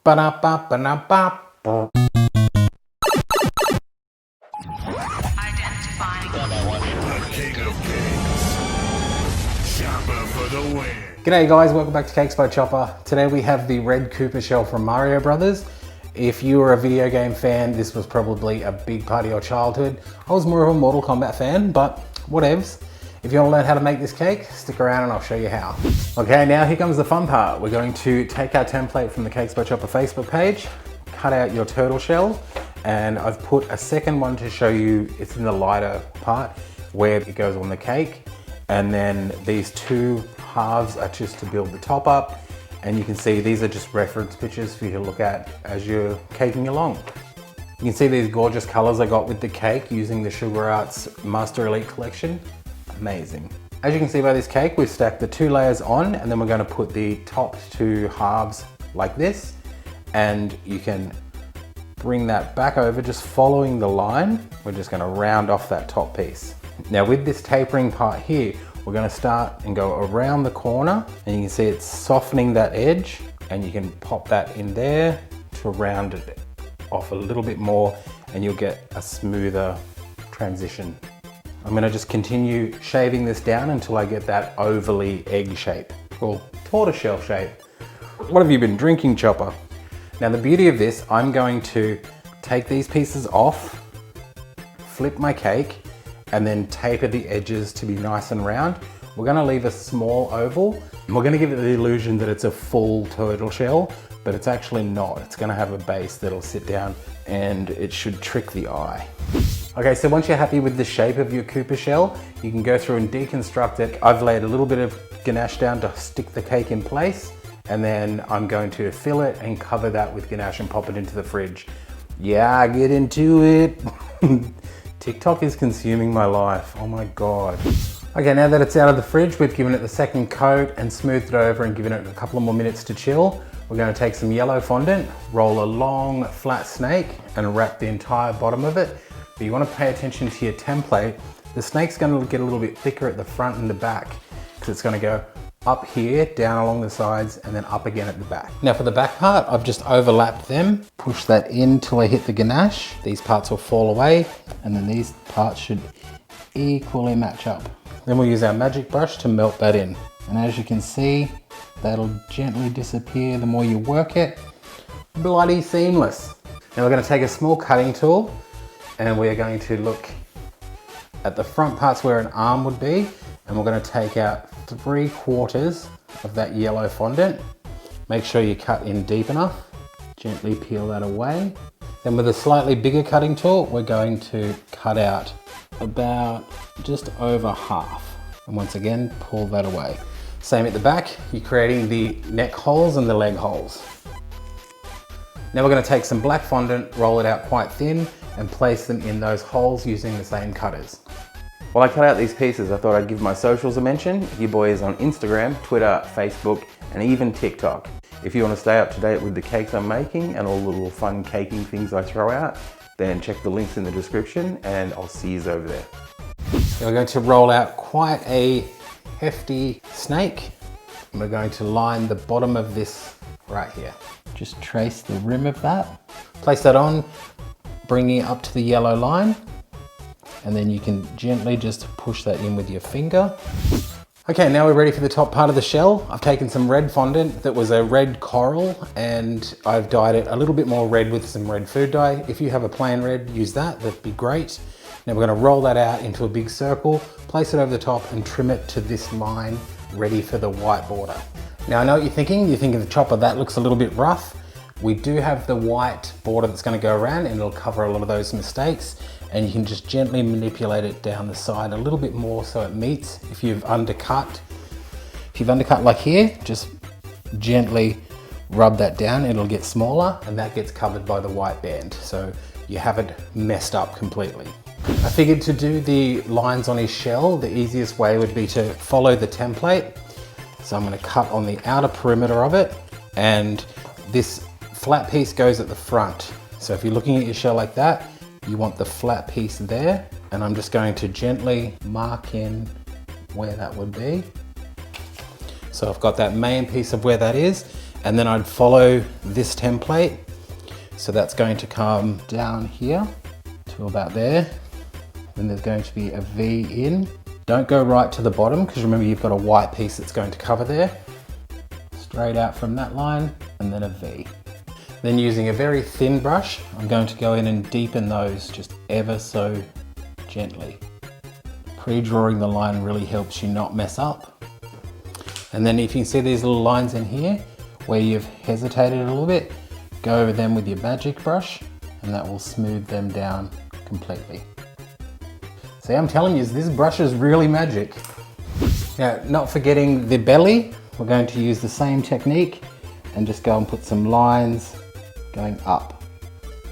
Ba-da-ba-ba-da-ba. G'day guys, welcome back to Cakes by Chopper. Today we have the red Koopa shell from Mario Brothers. If you were a video game fan, this was probably a big part of your childhood. I was more of a Mortal Kombat fan, but whatevs. If you want to learn how to make this cake, stick around and I'll show you how. Okay, now here comes the fun part. We're going to take our template from the Cakes by Chopper Facebook page, cut out your turtle shell, and I've put a second one to show you, it's in the lighter part, where it goes on the cake. And then these two halves are just to build the top up. And you can see these are just reference pictures for you to look at as you're caking along. You can see these gorgeous colors I got with the cake using the Sugar Arts Master Elite collection. Amazing. As you can see by this cake, we've stacked the two layers on, and then we're going to put the top two halves like this. And you can bring that back over, just following the line. We're just going to round off that top piece. Now with this tapering part here, we're going to start and go around the corner, and you can see it's softening that edge, and you can pop that in there to round it off a little bit more, and you'll get a smoother transition. I'm going to just continue shaving this down until I get that overly egg shape, or tortoiseshell shape. What have you been drinking, Chopper? Now the beauty of this, I'm going to take these pieces off, flip my cake, and then taper the edges to be nice and round. We're gonna leave a small oval, and we're gonna give it the illusion that it's a full turtle shell, but it's actually not. It's gonna have a base that'll sit down, and it should trick the eye. Okay, so once you're happy with the shape of your Koopa shell, you can go through and deconstruct it. I've laid a little bit of ganache down to stick the cake in place, and then I'm going to fill it and cover that with ganache and pop it into the fridge. Yeah, get into it. TikTok is consuming my life, oh my God. Okay, now that it's out of the fridge, we've given it the second coat and smoothed it over and given it a couple of more minutes to chill. We're gonna take some yellow fondant, roll a long flat snake and wrap the entire bottom of it. But you wanna pay attention to your template. The snake's gonna get a little bit thicker at the front and the back, because it's gonna go up here, down along the sides, and then up again at the back. Now for the back part, I've just overlapped them, push that in till I hit the ganache. These parts will fall away, and then these parts should equally match up. Then we'll use our magic brush to melt that in. And as you can see, that'll gently disappear the more you work it. Bloody seamless. Now we're gonna take a small cutting tool, and we're going to look at the front parts where an arm would be, and we're gonna take out 3/4 of that yellow fondant. Make sure you cut in deep enough. Gently peel that away. Then with a slightly bigger cutting tool, we're going to cut out about just over half. And once again, pull that away. Same at the back, you're creating the neck holes and the leg holes. Now we're gonna take some black fondant, roll it out quite thin, and place them in those holes using the same cutters. While I cut out these pieces, I thought I'd give my socials a mention. Your boy is on Instagram, Twitter, Facebook, and even TikTok. If you want to stay up to date with the cakes I'm making and all the little fun caking things I throw out, then check the links in the description and I'll see you over there. Now we're going to roll out quite a hefty snake. And we're going to line the bottom of this right here. Just trace the rim of that. Place that on, bringing it up to the yellow line. And then you can gently just push that in with your finger. Okay, now we're ready for the top part of the shell. I've taken some red fondant that was a red coral, and I've dyed it a little bit more red with some red food dye. If you have a plain red, use that, that'd be great. Now we're gonna roll that out into a big circle, place it over the top and trim it to this line, ready for the white border. Now I know what you're thinking the Chopper, that looks a little bit rough. We do have the white border that's gonna go around, and it'll cover a lot of those mistakes. And you can just gently manipulate it down the side a little bit more so it meets. If you've undercut like here, just gently rub that down, it'll get smaller, and that gets covered by the white band. So you haven't messed up completely. I figured to do the lines on his shell, the easiest way would be to follow the template. So I'm gonna cut on the outer perimeter of it, and this flat piece goes at the front. So if you're looking at your shell like that, you want the flat piece there, and I'm just going to gently mark in where that would be. So I've got that main piece of where that is, And then I'd follow this template. So that's going to come down here to about there. Then there's going to be a V in. Don't go right to the bottom, because remember you've got a white piece that's going to cover there. Straight out from that line, and then a V. Then using a very thin brush, I'm going to go in and deepen those just ever so gently. Pre-drawing the line really helps you not mess up. And then if you can see these little lines in here, where you've hesitated a little bit, go over them with your magic brush, and that will smooth them down completely. See, I'm telling you, this brush is really magic. Now, not forgetting the belly, we're going to use the same technique and just go and put some lines going up.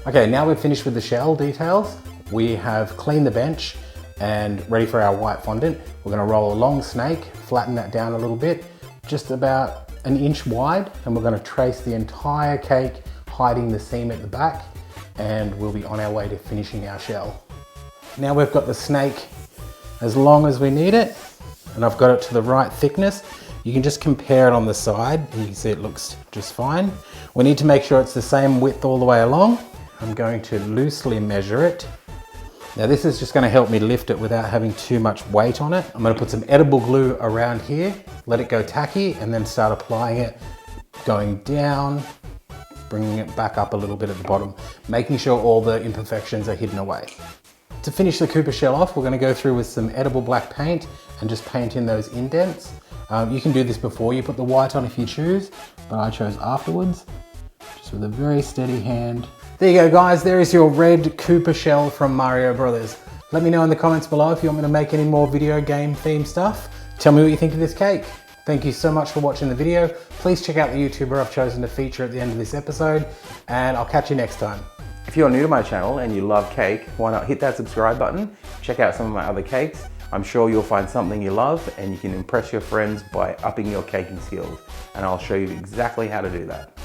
Okay, now we're finished with the shell details. We have cleaned the bench and ready for our white fondant. We're gonna roll a long snake, flatten that down a little bit, just about an inch wide, and we're gonna trace the entire cake, hiding the seam at the back, and we'll be on our way to finishing our shell. Now we've got the snake as long as we need it, and I've got it to the right thickness. You can just compare it on the side. You can see it looks just fine. We need to make sure it's the same width all the way along. I'm going to loosely measure it. Now this is just going to help me lift it without having too much weight on it. I'm going to put some edible glue around here, let it go tacky, and then start applying it, going down, bringing it back up a little bit at the bottom, making sure all the imperfections are hidden away. To finish the Koopa shell off, we're going to go through with some edible black paint and just paint in those indents. You can do this before you put the white on if you choose, but I chose afterwards, just with a very steady hand. There you go guys, there is your red Koopa shell from Mario Brothers. Let me know in the comments below if you want me to make any more video game themed stuff. Tell me what you think of this cake. Thank you so much for watching the video. Please check out the YouTuber I've chosen to feature at the end of this episode, and I'll catch you next time. If you're new to my channel and you love cake, why not hit that subscribe button, check out some of my other cakes. I'm sure you'll find something you love and you can impress your friends by upping your caking skills. And I'll show you exactly how to do that.